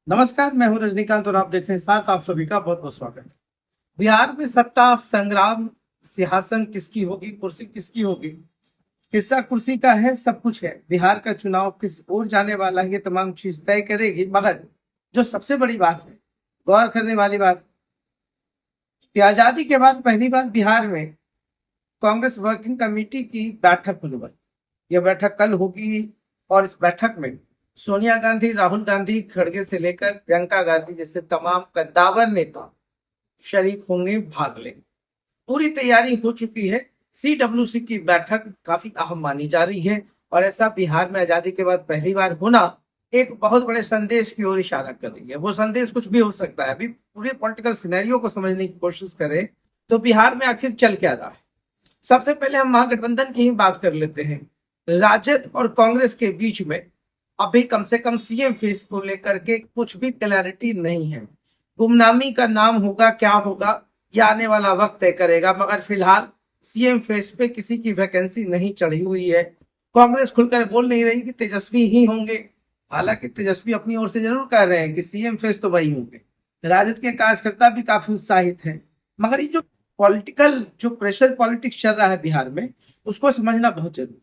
नमस्कार, मैं हूं रजनीकांत और आप देख रहे हैं साथ आप सभी का बहुत बहुत स्वागत है। बिहार में सत्ता संग्राम, सिंहासन किसकी होगी, कुर्सी किसकी होगी, किस्सा कुर्सी का है, सब कुछ है। बिहार का चुनाव किस ओर जाने वाला है, ये तमाम चीज तय करेगी। मगर जो सबसे बड़ी बात है, गौर करने वाली बात कि आजादी के बाद पहली बार बिहार में कांग्रेस वर्किंग कमेटी की बैठक होने वाली। यह बैठक कल होगी और इस बैठक में सोनिया गांधी, राहुल गांधी, खड़गे से लेकर प्रियंका गांधी जैसे तमाम कद्दावर नेता शरीक होंगे, भाग लेंगे। पूरी तैयारी हो चुकी है। सीडब्ल्यूसी की बैठक काफी अहम मानी जा रही है और ऐसा बिहार में आजादी के बाद पहली बार होना एक बहुत बड़े संदेश की ओर इशारा कर रही है। वो संदेश कुछ भी हो सकता है। अभी पूरे पॉलिटिकल सिनेरियो को समझने की कोशिश करें तो बिहार में आखिर चल क्या रहा है। सबसे पहले हम महागठबंधन की ही बात कर लेते हैं। राजद और कांग्रेस के बीच में अभी कम से कम सीएम फेस को लेकर के कुछ भी क्लैरिटी नहीं है। गुमनामी का नाम होगा, क्या होगा, ये आने वाला वक्त तय करेगा। मगर फिलहाल सीएम फेस पे किसी की वैकेंसी नहीं चढ़ी हुई है। कांग्रेस खुलकर बोल नहीं रही कि तेजस्वी ही होंगे, हालांकि तेजस्वी अपनी ओर से जरूर कह रहे हैं कि सीएम फेस तो वही होंगे। राजद के कार्यकर्ता भी काफी उत्साहित हैं। मगर ये जो पॉलिटिकल जो प्रेशर पॉलिटिक्स चल रहा है बिहार में, उसको समझना बहुत जरूरी है।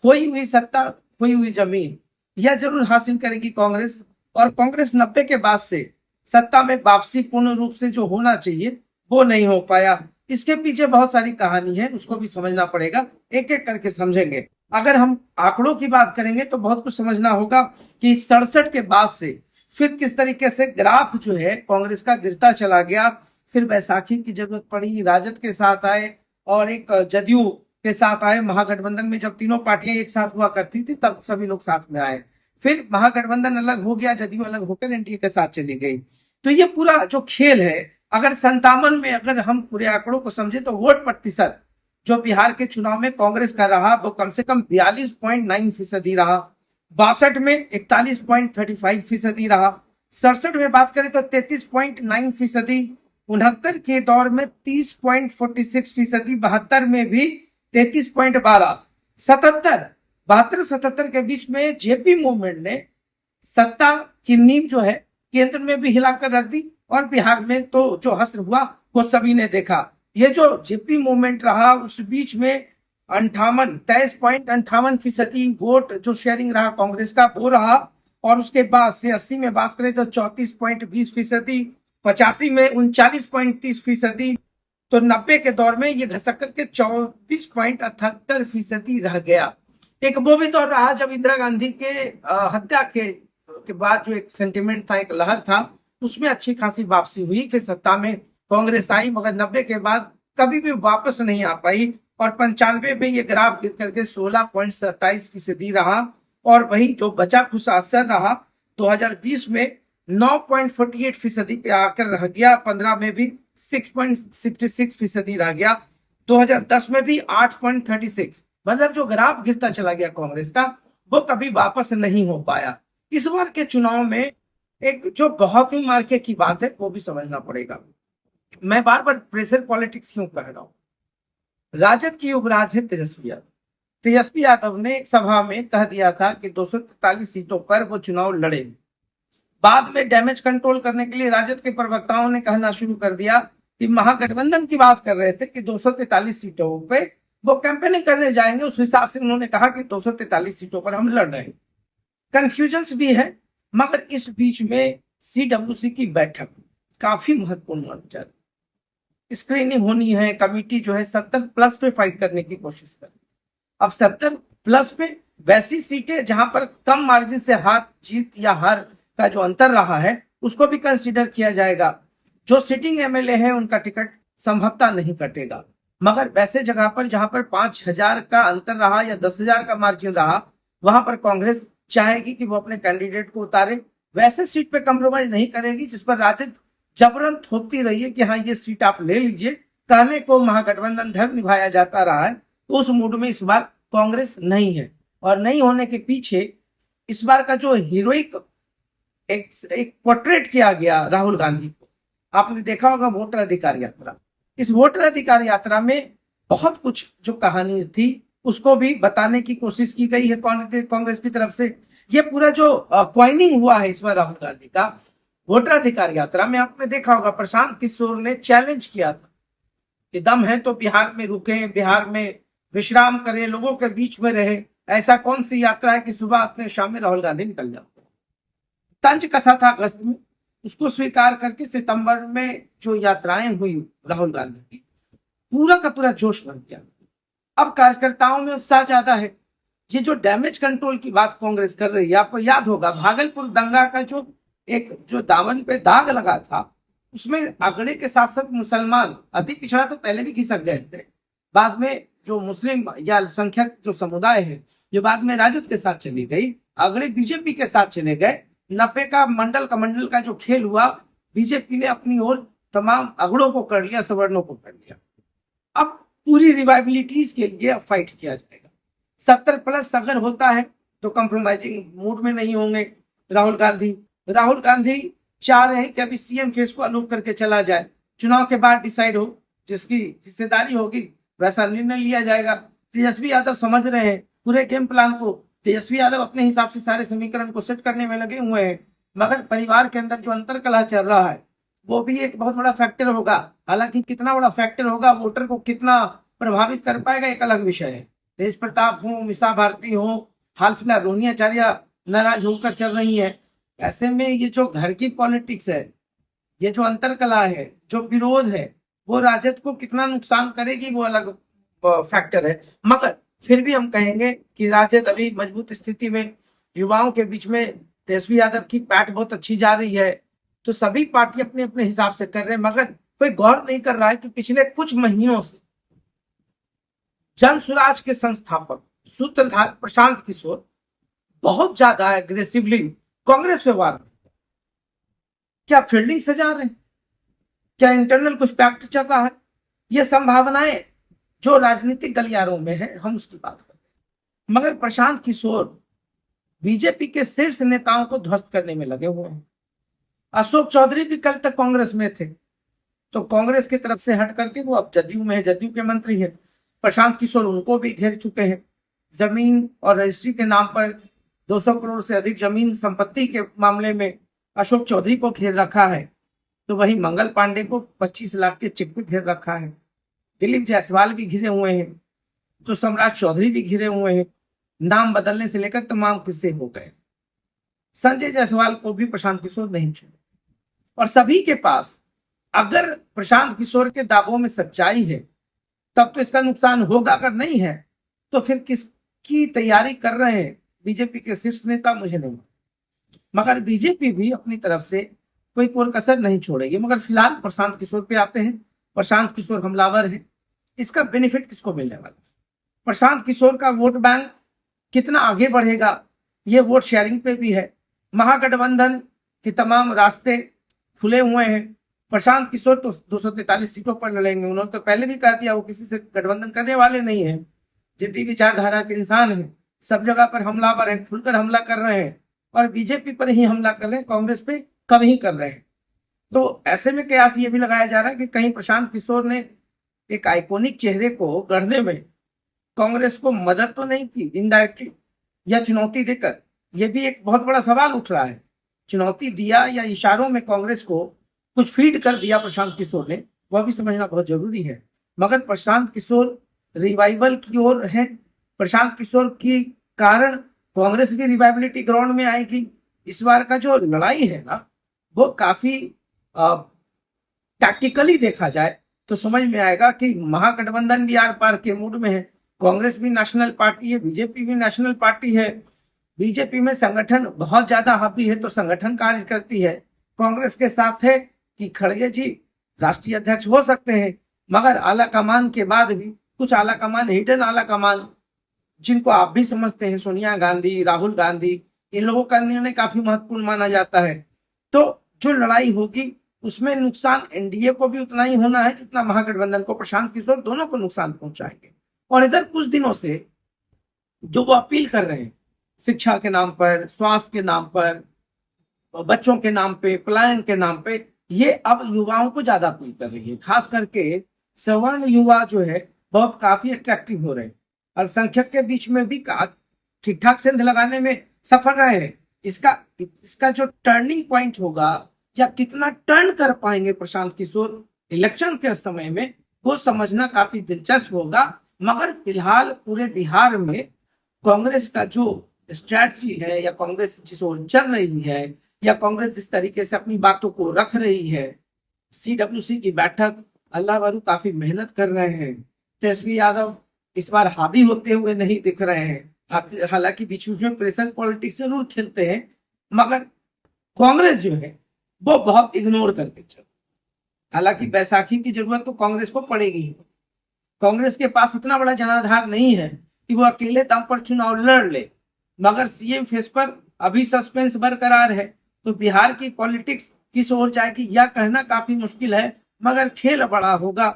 खोई हुई सत्ता, खोई हुई जमीन, यह जरूर हासिल करेगी कांग्रेस। और कांग्रेस 90 के बाद से सत्ता में वापसी पूर्ण रूप से जो होना चाहिए वो नहीं हो पाया। इसके पीछे बहुत सारी कहानी है, उसको भी समझना पड़ेगा। एक एक करके समझेंगे। अगर हम आंकड़ों की बात करेंगे तो बहुत कुछ समझना होगा कि 67 के बाद से फिर किस तरीके से ग्राफ जो है कांग्रेस का गिरता चला गया। फिर बैसाखी की जरूरत पड़ी, राजद के साथ आए और एक जदयू के साथ आए। महागठबंधन में जब तीनों पार्टियां एक साथ हुआ करती थी तब सभी लोग साथ में आए। फिर महागठबंधन अलग हो गया, जदयू अलग होकर एनडीए के साथ चली गई। तो ये पूरा जो खेल है, अगर 57 में अगर हम पूरे आंकड़ों को समझे तो वोट प्रतिशत जो बिहार के चुनाव में कांग्रेस का रहा वो कम से कम 42.9% रहा। 62 में 41.35% रहा। 67 में बात करें तो 33.9%। 69 के दौर में 30.46%। 72 में भी 33.12। 77, 72-77 के बीच में जेपी मूवमेंट ने सत्ता की नींव जो है केंद्र में भी हिलाकर रख दी और बिहार में तो जो हश्र हुआ वो सभी ने देखा। ये जो जेपी मूवमेंट रहा उस बीच में 23.58% वोट जो शेयरिंग रहा कांग्रेस का वो रहा। और उसके बाद से 80 में बात करें तो 34.20%। 85 में 39.30%। तो 90 के दौर में ये घसक करके 24.78% रह गया। एक वो भी दौर रहा जब इंदिरा गांधी के हत्या के बाद जो एक सेंटिमेंट था, एक लहर था, उसमें अच्छी खासी वापसी हुई। फिर सत्ता में कांग्रेस आई मगर 90 के बाद कभी भी वापस नहीं आ पाई। और 95 में ये ग्राफ गिर करके 16.27% रहा। और वही जो बचा खुश असर रहा 2020 में 9.48% पे आकर रह गया। 15 में भी 6.66% रह गया। 2010 में भी 8.36। मतलब जो ग्राफ गिरता चला गया कांग्रेस का वो कभी वापस नहीं हो पाया। इस बार के चुनाव में एक जो बहुत ही मार्के की बात है वो भी समझना पड़ेगा। मैं बार बार प्रेशर पॉलिटिक्स क्यों कह रहा हूं। राजद की युवराज है तेजस्वी यादव। तेजस्वी यादव ने एक सभा में कह दिया था कि 243 सीटों पर वो चुनाव लड़े। बाद में डैमेज कंट्रोल करने के लिए राजद के प्रवक्ताओं ने कहना शुरू कर दिया कि महागठबंधन की बात कर रहे थे कि 243 सीटों पे वो कैंपेनिंग करने जाएंगे। उस हिसाब से उन्होंने कहा कि 243 सीटों पर हम लड़ रहे हैं। कंफ्यूजन्स भी है। मगर इस बीच में सीडब्ल्यूसी की बैठक काफी महत्वपूर्ण मानी जा रही। स्क्रीनिंग होनी है, कमिटी जो है 70+ पे फाइट करने की कोशिश कर रही है। अब 70+ पे वैसी सीटें जहां पर कम मार्जिन से हार जीत या हार का जो अंतर रहा है उसको भी कंसीडर किया जाएगा। जो सिटिंग एमएलए है उनका टिकट संभवतः नहीं कटेगा। मगर वैसे जगह पर जहां पर 5,000 का अंतर रहा या 10,000 का मार्जिन रहा वहां पर कांग्रेस चाहेगी कि वो अपने कैंडिडेट को उतारे। वैसे सीट पे कम्प्रोमाइज नहीं करेगी जिस पर राजद जबरन थोपती रही है कि हाँ ये सीट आप ले लीजिए। कहने को महागठबंधन धर्म निभाया जाता रहा है तो उस मूड में इस बार कांग्रेस नहीं है। और नहीं होने के पीछे इस बार का जो हीरोइक एक पोर्ट्रेट किया गया राहुल गांधी को, आपने देखा होगा वोटर अधिकार यात्रा। इस वोटर अधिकार यात्रा में बहुत कुछ जो कहानी थी उसको भी बताने की कोशिश की गई है कांग्रेस की तरफ से। ये पूरा जो क्वाइनिंग हुआ है इस बार राहुल गांधी का वोटराधिकार यात्रा में, आपने देखा होगा प्रशांत किशोर ने चैलेंज किया था कि दम है तो बिहार में रुके, बिहार में विश्राम करें, लोगों के बीच में रहे। ऐसा कौन सी यात्रा है कि सुबह आते शाम में राहुल गांधी निकल जाते। तंज कसा था अगस्त में, उसको स्वीकार करके सितंबर में जो यात्राएं हुई राहुल गांधी की, पूरा का पूरा जोश बन गया। अब कार्यकर्ताओं में उत्साह ज्यादा है। ये जो डैमेज कंट्रोल की बात कांग्रेस कर रही है, आपको याद होगा भागलपुर दंगा का जो दामन पे दाग लगा था, उसमें अगड़े के साथ साथ मुसलमान, अति पिछड़ा तो पहले भी खिसक गए थे, बाद में जो मुस्लिम या अल्पसंख्यक जो समुदाय है जो बाद में राजद के साथ चली गई, अगड़े बीजेपी के साथ चले गए। 90 का मंडल का जो खेल हुआ, बीजेपी ने अपनी ओर तमाम अगड़ों को कर लिया, सवर्णों को कर लिया। अब पूरी रिवाइबिलिटीज के लिए अब फाइट किया जाएगा। 70+ अगर होता है तो कंप्रोमाइजिंग मूड में नहीं होंगे राहुल गांधी चाह रहे हैं कि अभी सीएम फेस को अनूप करके चला जाए, चुनाव के बाद डिसाइड हो, जिसकी हिस्सेदारी होगी वैसा निर्णय लिया जाएगा। तेजस्वी यादव समझ रहे हैं पूरे गेम प्लान को, तेजस्वी यादव अपने हिसाब से सारे समीकरण को सेट करने में लगे हुए हैं, मगर परिवार के अंदर जो अंतर कलह चल रहा है वो भी एक बहुत बड़ा फैक्टर होगा। हालांकि कितना बड़ा फैक्टर होगा, वोटर को कितना प्रभावित कर पाएगा, एक अलग विषय है। तेज प्रताप हो, मीसा भारती हो, हाल फिलहाल रोहिणी आचार्य नाराज होकर चल रही है। ऐसे में ये जो घर की पॉलिटिक्स है, ये जो अंतर कलह है, जो विरोध है, वो राजद को कितना नुकसान करेगी वो अलग फैक्टर है। मगर फिर भी हम कहेंगे कि राजद अभी मजबूत स्थिति में, युवाओं के बीच में तेजस्वी यादव की पैठ बहुत अच्छी जा रही है। तो सभी पार्टी अपने अपने हिसाब से कर रहे हैं, मगर कोई गौर नहीं कर रहा है कि पिछले कुछ महीनों से जन स्वराज के संस्थापक सूत्रधार प्रशांत किशोर बहुत ज्यादा एग्रेसिवली कांग्रेस पे वार करते हैं। क्या फील्डिंग से जा रहे हैं, क्या इंटरनल कुछ पैक्ट चल रहा है, ये संभावनाएं जो राजनीतिक गलियारों में है हम उसकी बात करते हैं। मगर प्रशांत किशोर बीजेपी के शीर्ष नेताओं को ध्वस्त करने में लगे हुए हैं। अशोक चौधरी भी कल तक कांग्रेस में थे, तो कांग्रेस की तरफ से हट करके वो अब जदयू में है, जदयू के मंत्री है। प्रशांत किशोर उनको भी घेर चुके हैं। जमीन और रजिस्ट्री के नाम पर 200 करोड़ से अधिक जमीन संपत्ति के मामले में अशोक चौधरी को घेर रखा है, तो वही मंगल पांडे को 25 लाख के चेक पे घेर रखा है। दिलीप जायसवाल भी घिरे हुए हैं, तो सम्राट चौधरी भी घिरे हुए हैं। नाम बदलने से लेकर तमाम किस्से हो गए। संजय जायसवाल को भी प्रशांत किशोर नहीं छोड़े, और सभी के पास अगर प्रशांत किशोर के दावों में सच्चाई है तब तो इसका नुकसान होगा, अगर नहीं है तो फिर किसकी तैयारी कर रहे हैं बीजेपी के शीर्ष नेता, मुझे नहीं। मगर बीजेपी भी अपनी तरफ से कोई कोर कसर नहीं छोड़ेगी। मगर फिलहाल प्रशांत किशोर पे आते हैं। प्रशांत किशोर हमलावर है, इसका बेनिफिट किसको मिलने वाला? प्रशांत किशोर का वोट बैंक कितना आगे बढ़ेगा, ये वोट शेयरिंग पे भी है। महागठबंधन के तमाम रास्ते खुले हुए हैं। प्रशांत किशोर तो 243 सीटों पर लड़ेंगे। उन्होंने तो पहले भी कह दिया वो किसी से गठबंधन करने वाले नहीं है, जिद्दी विचारधारा के इंसान है, सब जगह पर हमलावर है, खुलकर हमला कर रहे हैं, और बीजेपी पर ही हमला कर रहे हैं, कांग्रेस पे कम ही कर रहे हैं। तो ऐसे में कयास ये भी लगाया जा रहा है कि कहीं प्रशांत किशोर ने एक आइकॉनिक चेहरे को गढ़ने में कांग्रेस को मदद तो नहीं की इनडायरेक्टली, या चुनौती देकर। यह भी एक बहुत बड़ा सवाल उठ रहा है, चुनौती दिया या इशारों में कांग्रेस को कुछ फीड कर दिया प्रशांत किशोर ने, वह भी समझना बहुत जरूरी है। मगर प्रशांत किशोर रिवाइवल की ओर है। प्रशांत किशोर के कारण कांग्रेस भी रिवाइबिलिटी ग्राउंड में आएगी। इस बार का जो लड़ाई है ना, वो काफी टैक्टिकली देखा जाए तो समझ में आएगा कि महागठबंधन भी आर पार के मूड में है। कांग्रेस भी नेशनल पार्टी है, बीजेपी भी नेशनल पार्टी है। बीजेपी में संगठन बहुत ज्यादा हावी है, तो संगठन कार्य करती है। कांग्रेस के साथ है कि खड़गे जी राष्ट्रीय अध्यक्ष हो सकते हैं, मगर आला कमान के बाद भी कुछ आला कमान, हिडन आला कमान, जिनको आप भी समझते हैं, सोनिया गांधी, राहुल गांधी, इन लोगों का निर्णय काफी महत्वपूर्ण माना जाता है। तो जो लड़ाई होगी उसमें नुकसान एनडीए को भी उतना ही होना है जितना महागठबंधन को। प्रशांत किशोर दोनों को नुकसान पहुंचाएंगे। और इधर कुछ दिनों से जो वो अपील कर रहे हैं, शिक्षा के नाम पर, स्वास्थ्य के नाम पर, बच्चों के नाम पे, पलायन के नाम पे, ये अब युवाओं को ज्यादा अपील कर रही है। खास करके सवर्ण युवा जो है बहुत काफी अट्रैक्टिव हो रहे हैं। अल्पसंख्यक के बीच में भी ठीक ठाक सेंध लगाने में सफल रहे हैं। इसका इसका जो टर्निंग पॉइंट होगा या कितना टर्न कर पाएंगे प्रशांत किशोर इलेक्शन के समय में, वो समझना काफी दिलचस्प होगा। मगर फिलहाल पूरे बिहार में कांग्रेस का जो स्ट्रैटेजी है या कांग्रेस जिस ओर चल रही है या कांग्रेस जिस तरीके से अपनी बातों को रख रही है, CWC की बैठक अल्लाह वारू काफी मेहनत कर रहे हैं। तेजस्वी यादव इस बार हावी होते हुए नहीं दिख रहे हैं, हालांकि बीच बीच में प्रेशर पॉलिटिक्स जरूर खेलते हैं, मगर कांग्रेस जो है वो बहुत इग्नोर करके चल। हालांकि बैसाखी की जरूरत तो कांग्रेस को पड़ेगी ही। कांग्रेस के पास इतना बड़ा जनाधार नहीं है कि वो अकेले दम पर चुनाव लड़ ले, मगर सीएम फेस पर अभी सस्पेंस बरकरार है। तो बिहार की पॉलिटिक्स किस ओर जाएगी यह कहना काफी मुश्किल है, मगर खेल बड़ा होगा